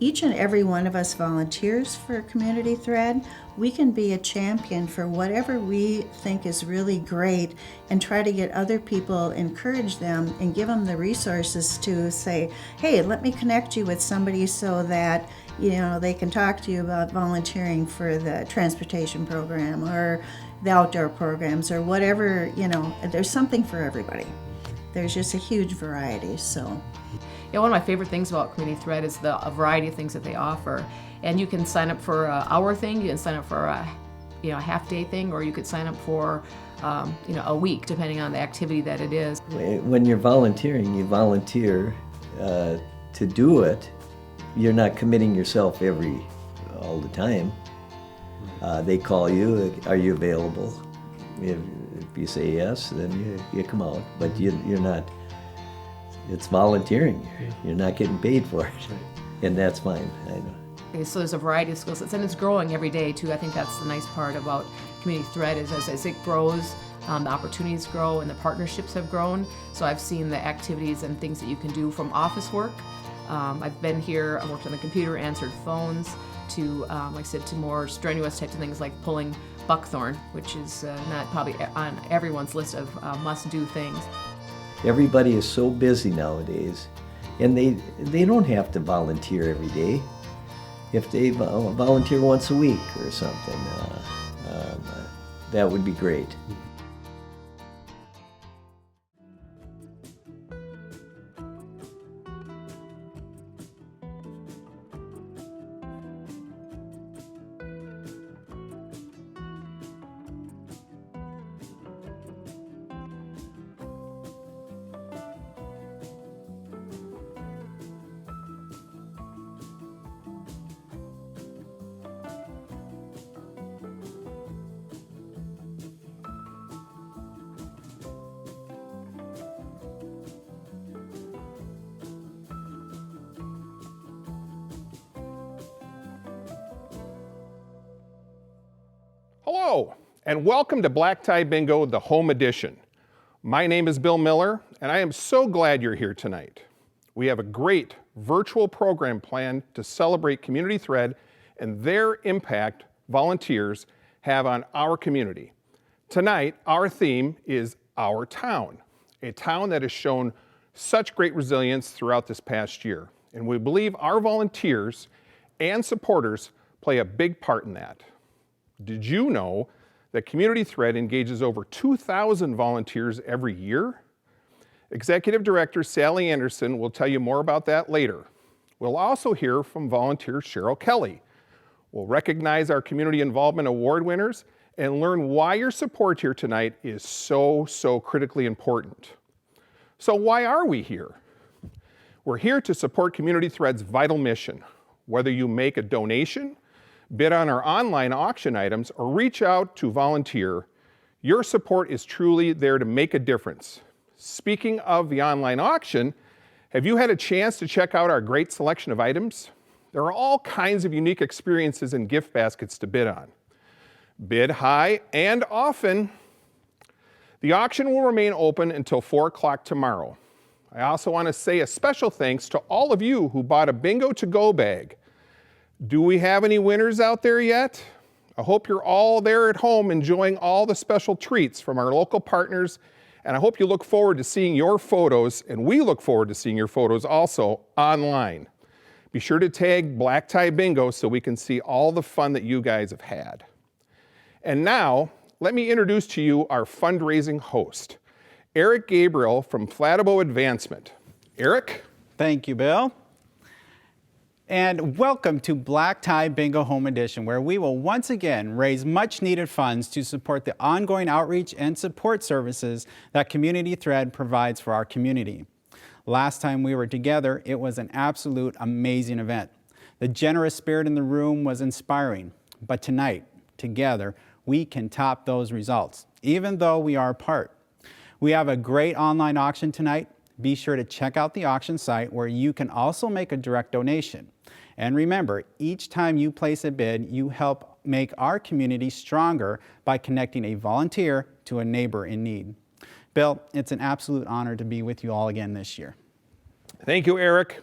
Each and every one of us volunteers for Community Thread. We can be a champion for whatever we think is really great and try to get other people, encourage them, and give them the resources to say, hey, let me connect you with somebody so that they can talk to you about volunteering for the transportation program or the outdoor programs or whatever. There's something for everybody. There's just a huge variety. So. Yeah, one of my favorite things about Community Thread is a variety of things that they offer. And you can sign up for an hour thing, you can sign up for a half-day thing, or you could sign up for a week, depending on the activity that it is. When you're volunteering, you volunteer to do it. You're not committing yourself all the time. They call you, are you available? If you say yes, then you come out, but you're not. It's volunteering. You're not getting paid for it, and that's fine. I know. Okay, so there's a variety of skill sets, and it's growing every day too. I think that's the nice part about Community Thread is as it grows, the opportunities grow and the partnerships have grown. So I've seen the activities and things that you can do from office work. I've been here, I worked on the computer, answered phones, to, like I said, to more strenuous types of things like pulling buckthorn, which is not probably on everyone's list of must-do things. Everybody is so busy nowadays, and they don't have to volunteer every day. If they volunteer once a week or something, that would be great. Hello, and welcome to Black Tie Bingo, the home edition. My name is Bill Miller, and I am so glad you're here tonight. We have a great virtual program planned to celebrate Community Thread and their impact volunteers have on our community. Tonight, our theme is Our Town, a town that has shown such great resilience throughout this past year. And we believe our volunteers and supporters play a big part in that. Did you know that Community Thread engages over 2,000 volunteers every year? Executive Director Sally Anderson will tell you more about that later. We'll also hear from volunteer Cheryl Kelly. We'll recognize our Community Involvement Award winners and learn why your support here tonight is so critically important. So why are we here? We're here to support Community Thread's vital mission. Whether you make a donation, bid on our online auction items, or reach out to volunteer, your support is truly there to make a difference. Speaking of the online auction, have you had a chance to check out our great selection of items? There are all kinds of unique experiences and gift baskets to bid on. Bid high and often. The auction will remain open until 4 o'clock tomorrow. I also want to say a special thanks to all of you who bought a Bingo to Go bag. Do we have any winners out there yet? I hope you're all there at home enjoying all the special treats from our local partners, and I hope you look forward to seeing your photos, and we look forward to seeing your photos also online. Be sure to tag Black Tie Bingo so we can see all the fun that you guys have had. And now, let me introduce to you our fundraising host, Eric Gabriel from Flattabo Advancement. Eric? Thank you, Bill. And welcome to Black Tie Bingo Home Edition, where we will once again raise much needed funds to support the ongoing outreach and support services that Community Thread provides for our community. Last time we were together, it was an absolute amazing event. The generous spirit in the room was inspiring, but tonight, together, we can top those results, even though we are apart. We have a great online auction tonight. Be sure to check out the auction site where you can also make a direct donation. And remember, each time you place a bid, you help make our community stronger by connecting a volunteer to a neighbor in need. Bill, it's an absolute honor to be with you all again this year. Thank you, Eric.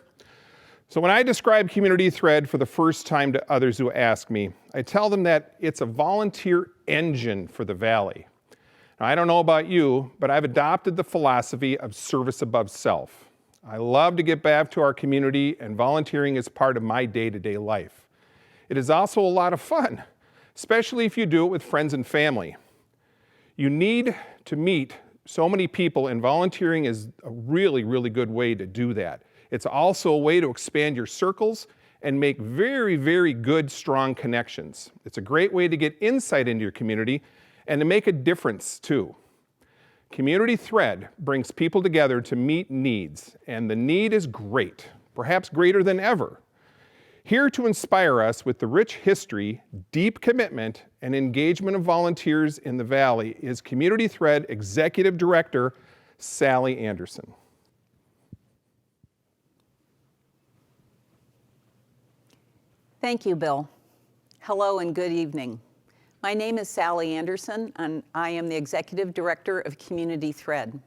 So when I describe Community Thread for the first time to others who ask me, I tell them that it's a volunteer engine for the Valley. Now, I don't know about you, but I've adopted the philosophy of service above self. I love to get back to our community, and volunteering is part of my day-to-day life. It is also a lot of fun, especially if you do it with friends and family. You need to meet so many people, and volunteering is a really, really good way to do that. It's also a way to expand your circles and make very, very good, strong connections. It's a great way to get insight into your community and to make a difference too. Community Thread brings people together to meet needs, and the need is great, perhaps greater than ever. Here to inspire us with the rich history, deep commitment, and engagement of volunteers in the Valley is Community Thread Executive Director, Sally Anderson. Thank you, Bill. Hello and good evening. My name is Sally Anderson, and I am the Executive Director of Community Thread.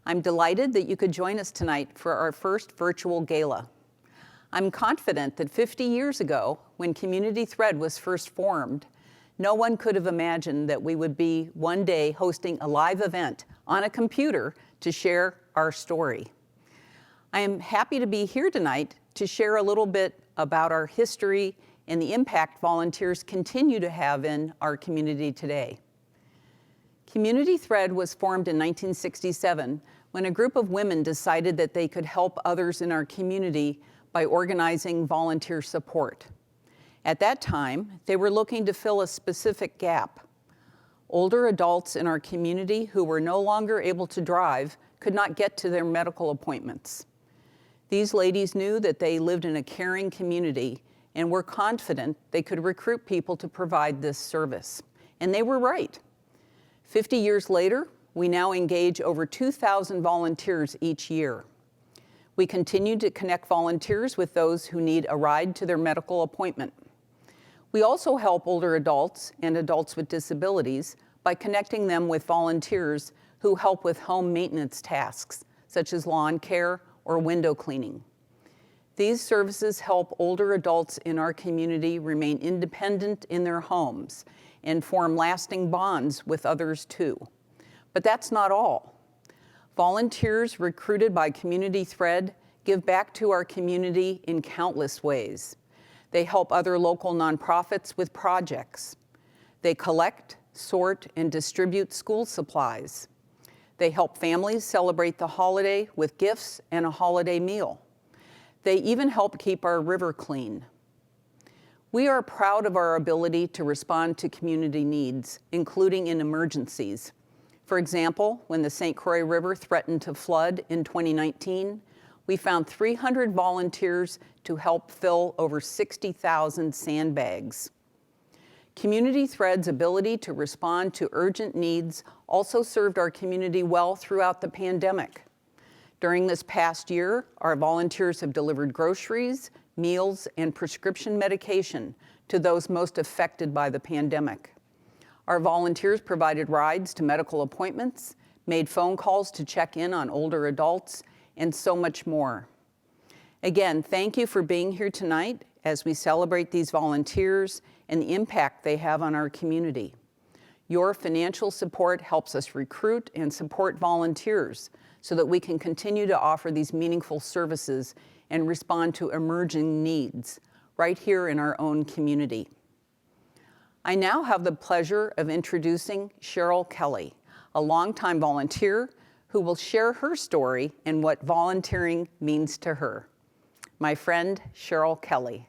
I'm delighted that you could join us tonight for our first virtual gala. I'm confident that 50 years ago, when Community Thread was first formed, no one could have imagined that we would be one day hosting a live event on a computer to share our story. I am happy to be here tonight to share a little bit about our history and the impact volunteers continue to have in our community today. Community Thread was formed in 1967 when a group of women decided that they could help others in our community by organizing volunteer support. At that time, they were looking to fill a specific gap. Older adults in our community who were no longer able to drive could not get to their medical appointments. These ladies knew that they lived in a caring community and were confident they could recruit people to provide this service. And they were right. 50 years later, we now engage over 2,000 volunteers each year. We continue to connect volunteers with those who need a ride to their medical appointment. We also help older adults and adults with disabilities by connecting them with volunteers who help with home maintenance tasks, such as lawn care or window cleaning. These services help older adults in our community remain independent in their homes and form lasting bonds with others too. But that's not all. Volunteers recruited by Community Thread give back to our community in countless ways. They help other local nonprofits with projects. They collect, sort, and distribute school supplies. They help families celebrate the holiday with gifts and a holiday meal. They even help keep our river clean. We are proud of our ability to respond to community needs, including in emergencies. For example, when the St. Croix River threatened to flood in 2019, we found 300 volunteers to help fill over 60,000 sandbags. Community Thread's ability to respond to urgent needs also served our community well throughout the pandemic. During this past year, our volunteers have delivered groceries, meals, and prescription medication to those most affected by the pandemic. Our volunteers provided rides to medical appointments, made phone calls to check in on older adults, and so much more. Again, thank you for being here tonight as we celebrate these volunteers and the impact they have on our community. Your financial support helps us recruit and support volunteers so that we can continue to offer these meaningful services and respond to emerging needs right here in our own community. I now have the pleasure of introducing Cheryl Kelly, a longtime volunteer who will share her story and what volunteering means to her. My friend, Cheryl Kelly.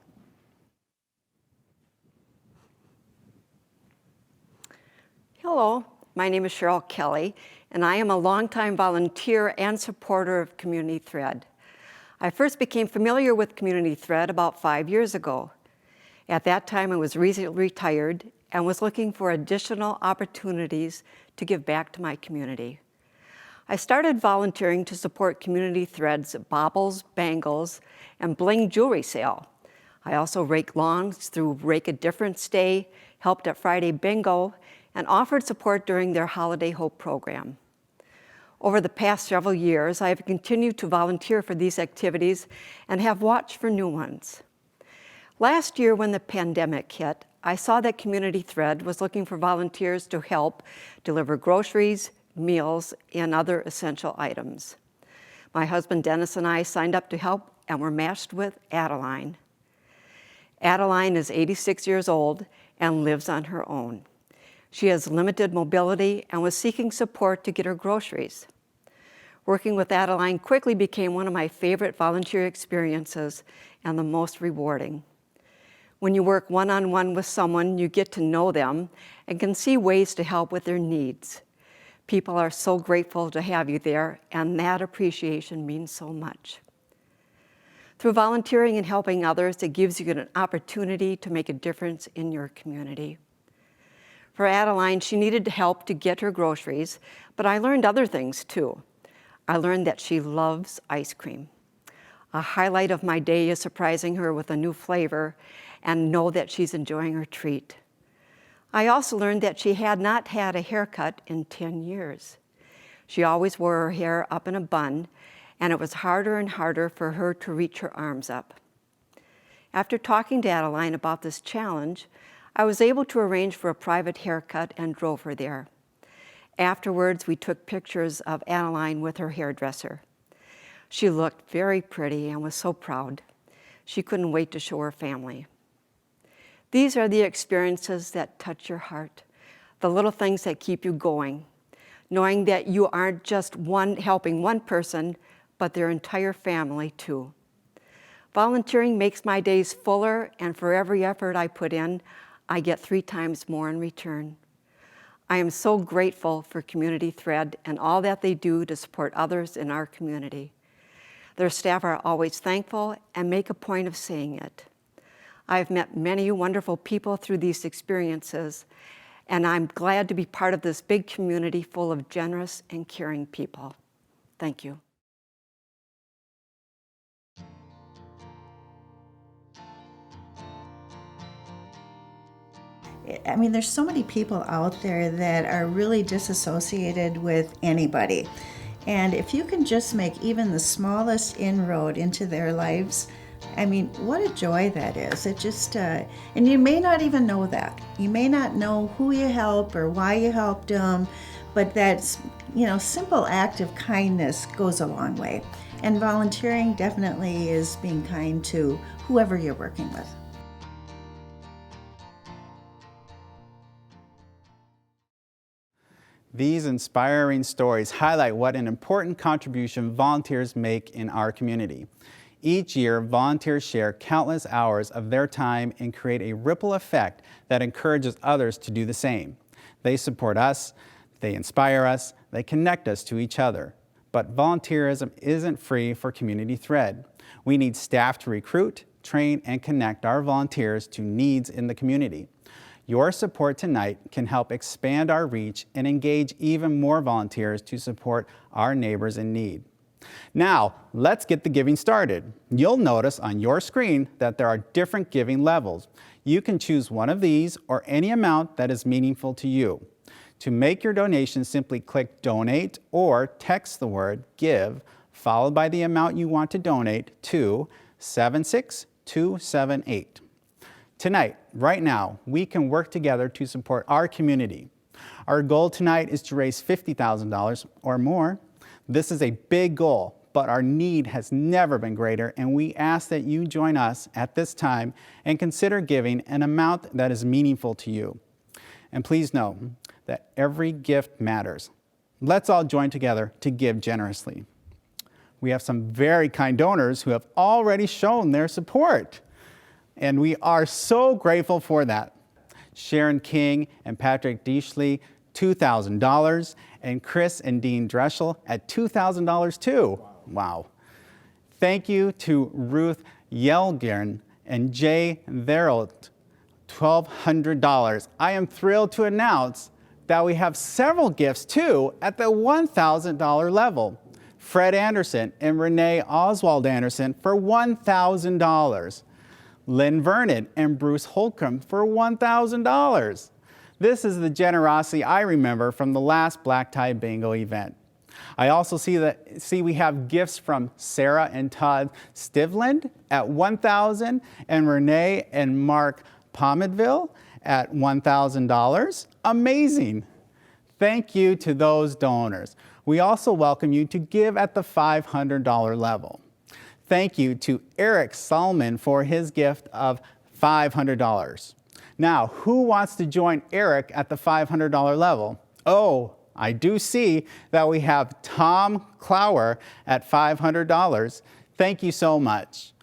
Hello, my name is Cheryl Kelly, and I am a longtime volunteer and supporter of Community Thread. I first became familiar with Community Thread about 5 years ago. At that time, I was recently retired and was looking for additional opportunities to give back to my community. I started volunteering to support Community Thread's baubles, bangles, and bling jewelry sale. I also raked lawns through Rake a Difference Day, helped at Friday Bingo, and offered support during their Holiday Hope program. Over the past several years, I have continued to volunteer for these activities and have watched for new ones. Last year, when the pandemic hit, I saw that Community Thread was looking for volunteers to help deliver groceries, meals, and other essential items. My husband Dennis and I signed up to help and were matched with Adeline. Adeline is 86 years old and lives on her own. She has limited mobility and was seeking support to get her groceries. Working with Adeline quickly became one of my favorite volunteer experiences and the most rewarding. When you work one-on-one with someone, you get to know them and can see ways to help with their needs. People are so grateful to have you there, and that appreciation means so much. Through volunteering and helping others, it gives you an opportunity to make a difference in your community. For Adeline, she needed help to get her groceries, but I learned other things too. I learned that she loves ice cream. A highlight of my day is surprising her with a new flavor and know that she's enjoying her treat. I also learned that she had not had a haircut in 10 years. She always wore her hair up in a bun, and it was harder and harder for her to reach her arms up. After talking to Adeline about this challenge, I was able to arrange for a private haircut and drove her there. Afterwards, we took pictures of Adeline with her hairdresser. She looked very pretty and was so proud. She couldn't wait to show her family. These are the experiences that touch your heart, the little things that keep you going, knowing that you aren't just helping one person, but their entire family too. Volunteering makes my days fuller, and for every effort I put in, I get 3 times more in return. I am so grateful for Community Thread and all that they do to support others in our community. Their staff are always thankful and make a point of saying it. I've met many wonderful people through these experiences, and I'm glad to be part of this big community full of generous and caring people. Thank you. I mean, there's so many people out there that are really disassociated with anybody. And if you can just make even the smallest inroad into their lives, I mean, what a joy that is. It just, and you may not even know that. You may not know who you help or why you helped them, but that's, simple act of kindness goes a long way. And volunteering definitely is being kind to whoever you're working with. These inspiring stories highlight what an important contribution volunteers make in our community. Each year, volunteers share countless hours of their time and create a ripple effect that encourages others to do the same. They support us, they inspire us, they connect us to each other. But volunteerism isn't free for Community Thread. We need staff to recruit, train, and connect our volunteers to needs in the community. Your support tonight can help expand our reach and engage even more volunteers to support our neighbors in need. Now, let's get the giving started. You'll notice on your screen that there are different giving levels. You can choose one of these or any amount that is meaningful to you. To make your donation, simply click Donate or text the word GIVE followed by the amount you want to donate to 76278. Tonight, right now, we can work together to support our community. Our goal tonight is to raise $50,000 or more. This is a big goal, but our need has never been greater, and we ask that you join us at this time and consider giving an amount that is meaningful to you. And please know that every gift matters. Let's all join together to give generously. We have some very kind donors who have already shown their support, and we are so grateful for that. Sharon King and Patrick Deashley, $2,000, and Chris and Dean Dreschel at $2,000 too. Wow. Thank you to Ruth Yelgern and Jay Therold, $1,200. I am thrilled to announce that we have several gifts too at the $1,000 level. Fred Anderson and Renee Oswald Anderson for $1,000. Lynn Vernon and Bruce Holcomb for $1,000. This is the generosity I remember from the last Black Tie Bingo event. I also see we have gifts from Sarah and Todd Stivland at $1,000 and Renee and Mark Pomidville at $1,000. Amazing. Thank you to those donors. We also welcome you to give at the $500 level. Thank you to Eric Solomon for his gift of $500. Now, who wants to join Eric at the $500 level? Oh, I do see that we have Tom Clower at $500. Thank you so much.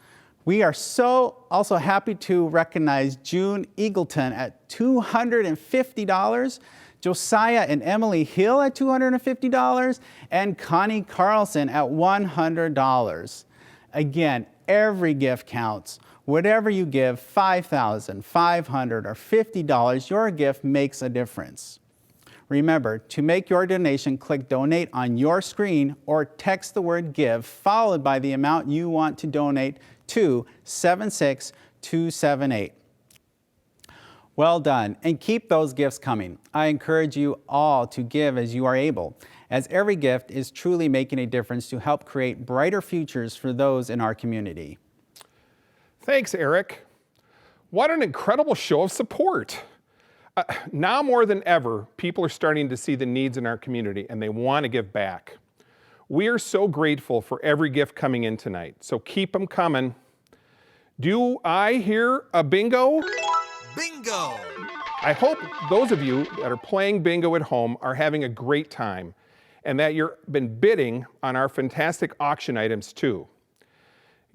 We are so also happy to recognize June Eagleton at $250, Josiah and Emily Hill at $250, and Connie Carlson at $100. Again, every gift counts. Whatever you give, $5,000, $500, or $50, your gift makes a difference. Remember, to make your donation, click Donate on your screen or text the word GIVE followed by the amount you want to donate to 76278. Well done, and keep those gifts coming. I encourage you all to give as you are able, as every gift is truly making a difference to help create brighter futures for those in our community. Thanks, Eric. What an incredible show of support. Now more than ever, people are starting to see the needs in our community and they want to give back. We are so grateful for every gift coming in tonight, so keep them coming. Do I hear a bingo? Bingo! I hope those of you that are playing bingo at home are having a great time and that you've been bidding on our fantastic auction items too.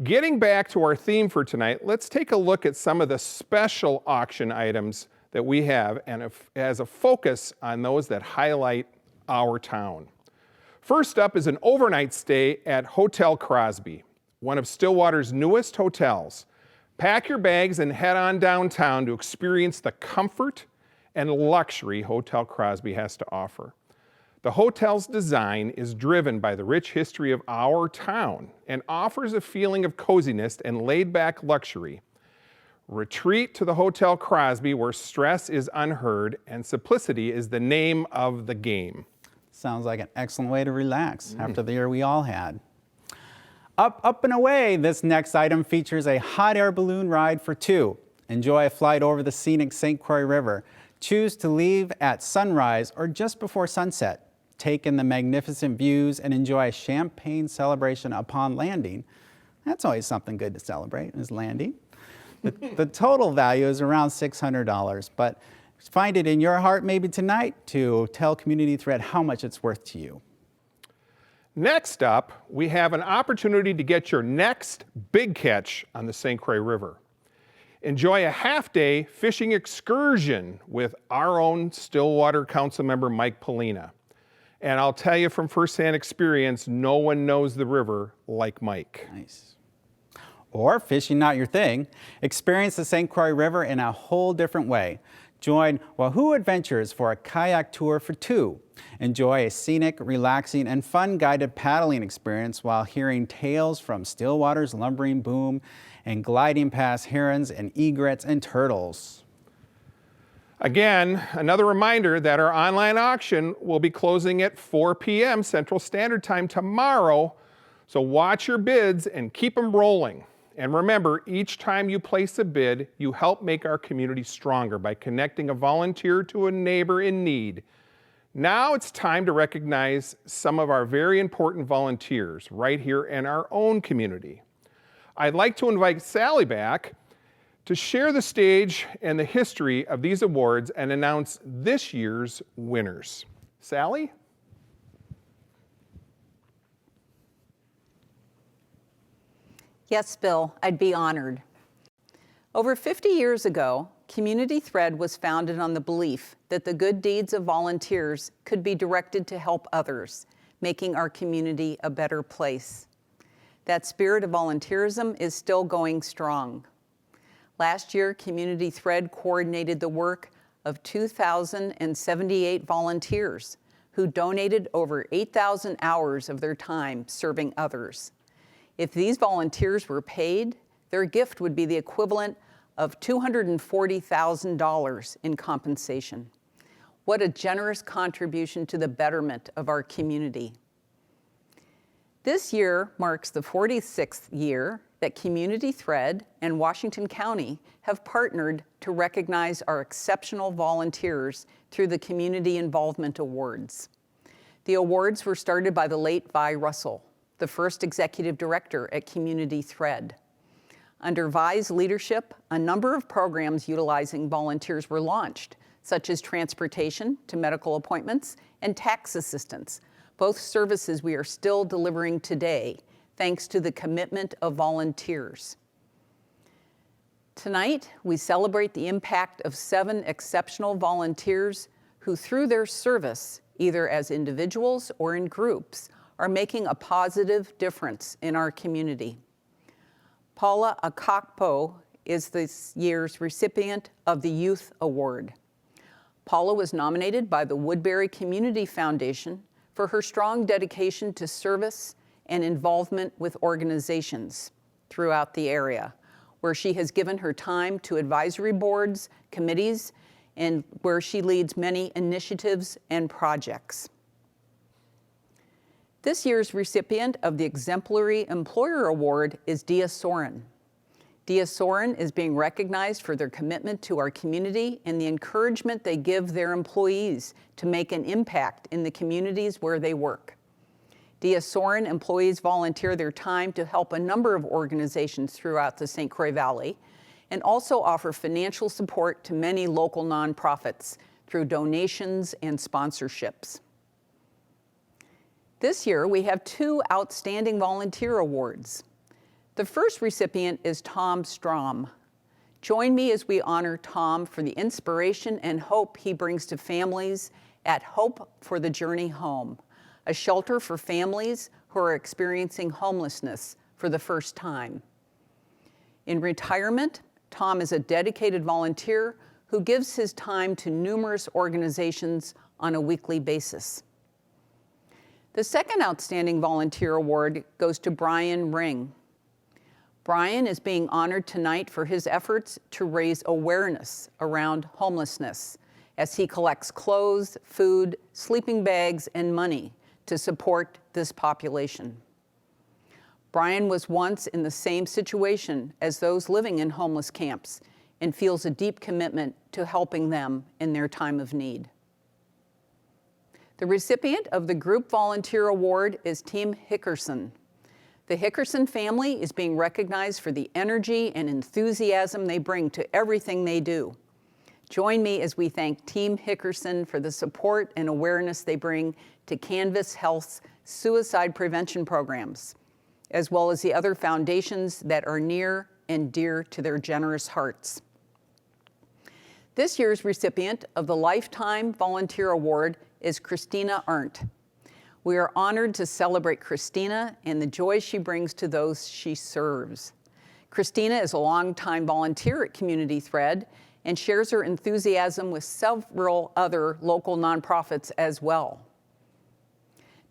Getting back to our theme for tonight, let's take a look at some of the special auction items that we have and as a focus on those that highlight our town. First up is an overnight stay at Hotel Crosby, one of Stillwater's newest hotels. Pack your bags and head on downtown to experience the comfort and luxury Hotel Crosby has to offer. The hotel's design is driven by the rich history of our town and offers a feeling of coziness and laid-back luxury. Retreat to the Hotel Crosby where stress is unheard and simplicity is the name of the game. Sounds like an excellent way to relax after the year we all had. Up and away, this next item features a hot air balloon ride for two. Enjoy a flight over the scenic St. Croix River. Choose to leave at sunrise or just before sunset. Take in the magnificent views and enjoy a champagne celebration upon landing. That's always something good to celebrate, is landing. The total value is around $600, but find it in your heart maybe tonight to tell Community Thread how much it's worth to you. Next up, we have an opportunity to get your next big catch on the St. Croix River. Enjoy a half-day fishing excursion with our own Stillwater Councilmember Mike Polina. And I'll tell you from firsthand experience, no one knows the river like Mike. Nice. Or fishing not your thing, experience the St. Croix River in a whole different way. Join Wahoo Adventures for a kayak tour for two. Enjoy a scenic, relaxing, and fun guided paddling experience while hearing tales from Stillwater's lumbering boom and gliding past herons and egrets and turtles. Again, another reminder that our online auction will be closing at 4 p.m. Central Standard Time tomorrow, so watch your bids and keep them rolling. And remember, each time you place a bid, you help make our community stronger by connecting a volunteer to a neighbor in need. Now it's time to recognize some of our very important volunteers right here in our own community. I'd like to invite Sally back to share the stage and the history of these awards and announce this year's winners. Sally? Yes, Bill, I'd be honored. Over 50 years ago, Community Thread was founded on the belief that the good deeds of volunteers could be directed to help others, making our community a better place. That spirit of volunteerism is still going strong. Last year, Community Thread coordinated the work of 2,078 volunteers who donated over 8,000 hours of their time serving others. If these volunteers were paid, their gift would be the equivalent of $240,000 in compensation. What a generous contribution to the betterment of our community. This year marks the 46th year that Community Thread and Washington County have partnered to recognize our exceptional volunteers through the Community Involvement Awards. The awards were started by the late Vi Russell, the first executive director at Community Thread. Under Vi's leadership, a number of programs utilizing volunteers were launched, such as transportation to medical appointments and tax assistance, both services we are still delivering today, thanks to the commitment of volunteers. Tonight, we celebrate the impact of 7 exceptional volunteers who, through their service, either as individuals or in groups, are making a positive difference in our community. Paula Akakpo is this year's recipient of the Youth Award. Paula was nominated by the Woodbury Community Foundation for her strong dedication to service and involvement with organizations throughout the area, where she has given her time to advisory boards, committees, and where she leads many initiatives and projects. This year's recipient of the Exemplary Employer Award is Dia Soren. Dia Soren is being recognized for their commitment to our community and the encouragement they give their employees to make an impact in the communities where they work. Dia Soren employees volunteer their time to help a number of organizations throughout the St. Croix Valley and also offer financial support to many local nonprofits through donations and sponsorships. This year, we have 2 Outstanding Volunteer Awards. The first recipient is Tom Strom. Join me as we honor Tom for the inspiration and hope he brings to families at Hope for the Journey Home, a shelter for families who are experiencing homelessness for the first time. In retirement, Tom is a dedicated volunteer who gives his time to numerous organizations on a weekly basis. The second Outstanding Volunteer Award goes to Brian Ring. Brian is being honored tonight for his efforts to raise awareness around homelessness as he collects clothes, food, sleeping bags, and money to support this population. Brian was once in the same situation as those living in homeless camps and feels a deep commitment to helping them in their time of need. The recipient of the Group Volunteer Award is Team Hickerson. The Hickerson family is being recognized for the energy and enthusiasm they bring to everything they do. Join me as we thank Team Hickerson for the support and awareness they bring to Canvas Health's suicide prevention programs, as well as the other foundations that are near and dear to their generous hearts. This year's recipient of the Lifetime Volunteer Award is Christina Arndt. We are honored to celebrate Christina and the joy she brings to those she serves. Christina is a longtime volunteer at Community Thread and shares her enthusiasm with several other local nonprofits as well.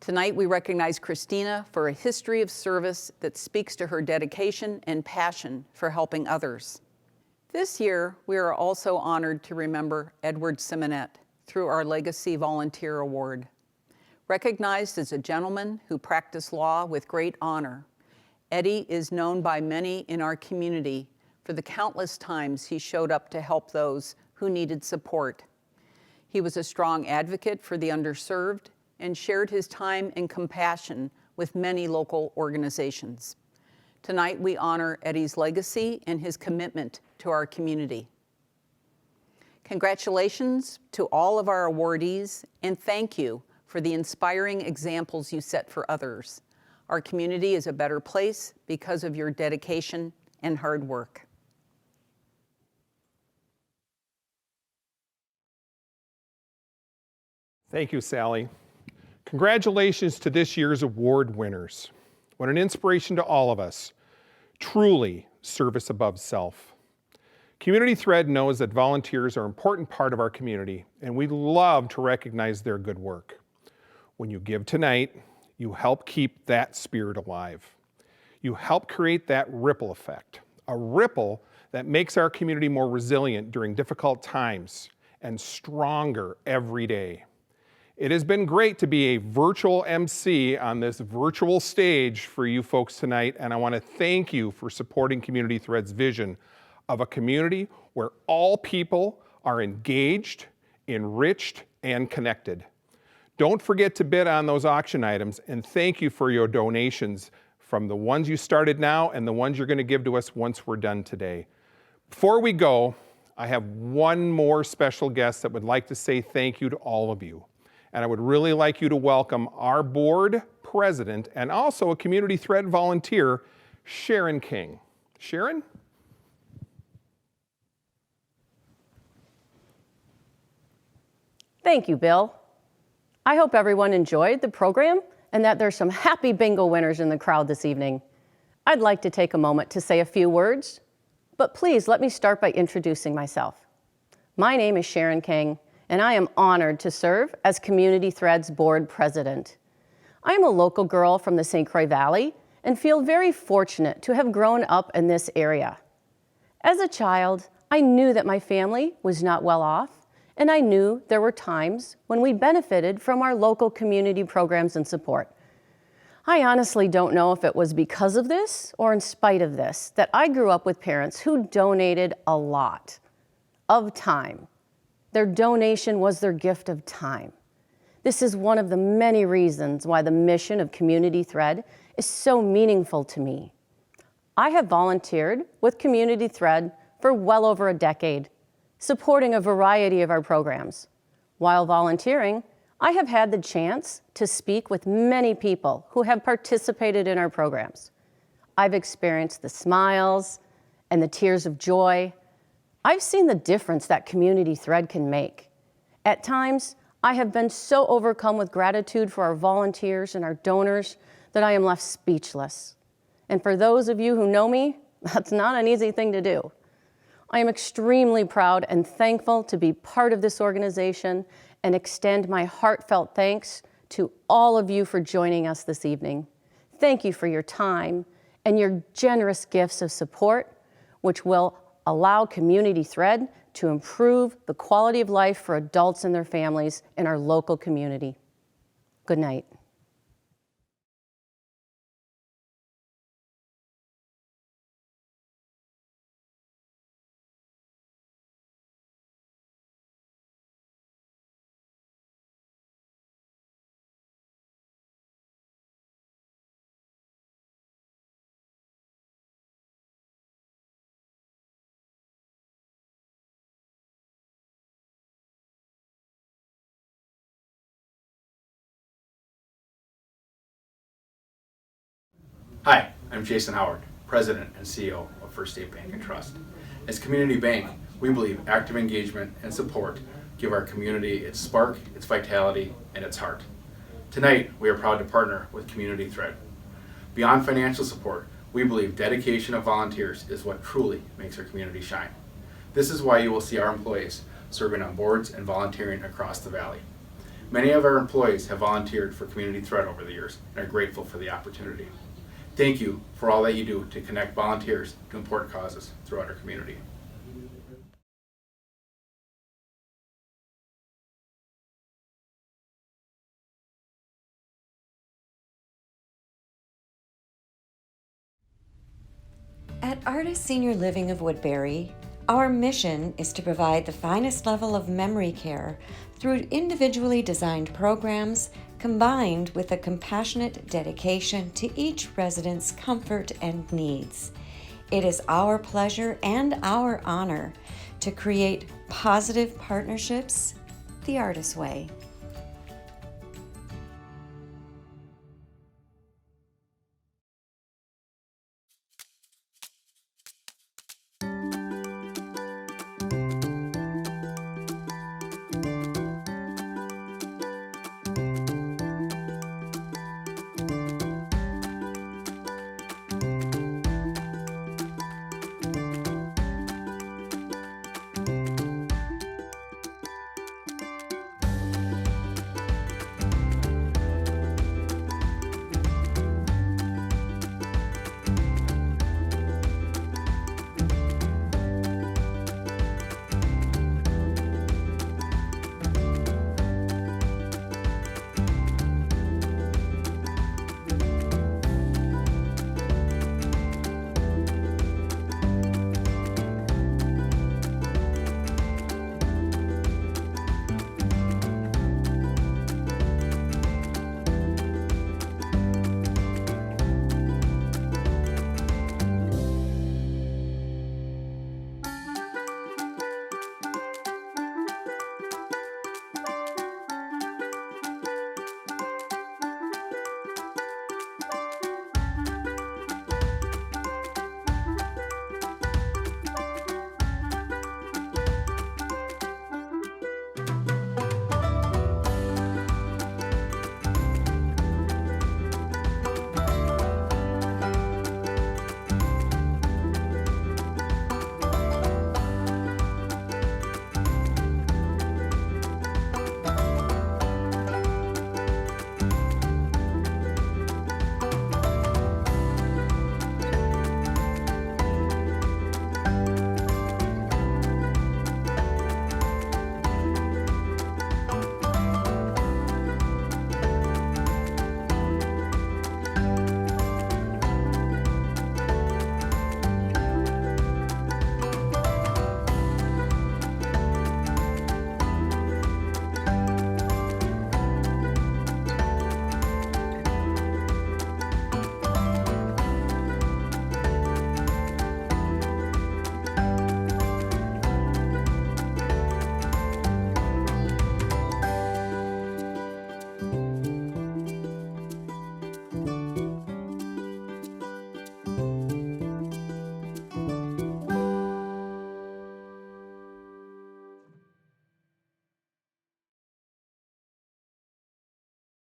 Tonight, we recognize Christina for a history of service that speaks to her dedication and passion for helping others. This year, we are also honored to remember Edward Simonette through our Legacy Volunteer Award. Recognized as a gentleman who practiced law with great honor, Eddie is known by many in our community for the countless times he showed up to help those who needed support. He was a strong advocate for the underserved and shared his time and compassion with many local organizations. Tonight, we honor Eddie's legacy and his commitment to our community. Congratulations to all of our awardees, and thank you for the inspiring examples you set for others. Our community is a better place because of your dedication and hard work. Thank you, Sally. Congratulations to this year's award winners. What an inspiration to all of us. Truly, service above self. Community Thread knows that volunteers are an important part of our community, and we love to recognize their good work. When you give tonight, you help keep that spirit alive. You help create that ripple effect, a ripple that makes our community more resilient during difficult times and stronger every day. It has been great to be a virtual MC on this virtual stage for you folks tonight, and I want to thank you for supporting Community Thread's vision of a community where all people are engaged, enriched, and connected. Don't forget to bid on those auction items, and thank you for your donations from the ones you started now and the ones you're going to give to us once we're done today. Before we go, I have one more special guest that would like to say thank you to all of you. And I would really like you to welcome our board president and also a Community Thread volunteer, Sharon King. Sharon? Thank you, Bill. I hope everyone enjoyed the program and that there's some happy bingo winners in the crowd this evening. I'd like to take a moment to say a few words, but please let me start by introducing myself. My name is Sharon King, and I am honored to serve as Community Thread's board president. I am a local girl from the St. Croix Valley and feel very fortunate to have grown up in this area. As a child, I knew that my family was not well off, and I knew there were times when we benefited from our local community programs and support. I honestly don't know if it was because of this or in spite of this that I grew up with parents who donated a lot of time. Their donation was their gift of time. This is one of the many reasons why the mission of Community Thread is so meaningful to me. I have volunteered with Community Thread for well over a decade, supporting a variety of our programs. While volunteering, I have had the chance to speak with many people who have participated in our programs. I've experienced the smiles and the tears of joy. I've seen the difference that Community Thread can make. At times, I have been so overcome with gratitude for our volunteers and our donors that I am left speechless. And for those of you who know me, that's not an easy thing to do. I am extremely proud and thankful to be part of this organization and extend my heartfelt thanks to all of you for joining us this evening. Thank you for your time and your generous gifts of support, which will allow Community Thread to improve the quality of life for adults and their families in our local community. Good night. Hi, I'm Jason Howard, President and CEO of First State Bank and Trust. As Community Bank, we believe active engagement and support give our community its spark, its vitality, and its heart. Tonight, we are proud to partner with Community Thread. Beyond financial support, we believe dedication of volunteers is what truly makes our community shine. This is why you will see our employees serving on boards and volunteering across the valley. Many of our employees have volunteered for Community Thread over the years and are grateful for the opportunity. Thank you for all that you do to connect volunteers to important causes throughout our community. At Artis Senior Living of Woodbury, our mission is to provide the finest level of memory care through individually designed programs combined with a compassionate dedication to each resident's comfort and needs. It is our pleasure and our honor to create positive partnerships the Artis way.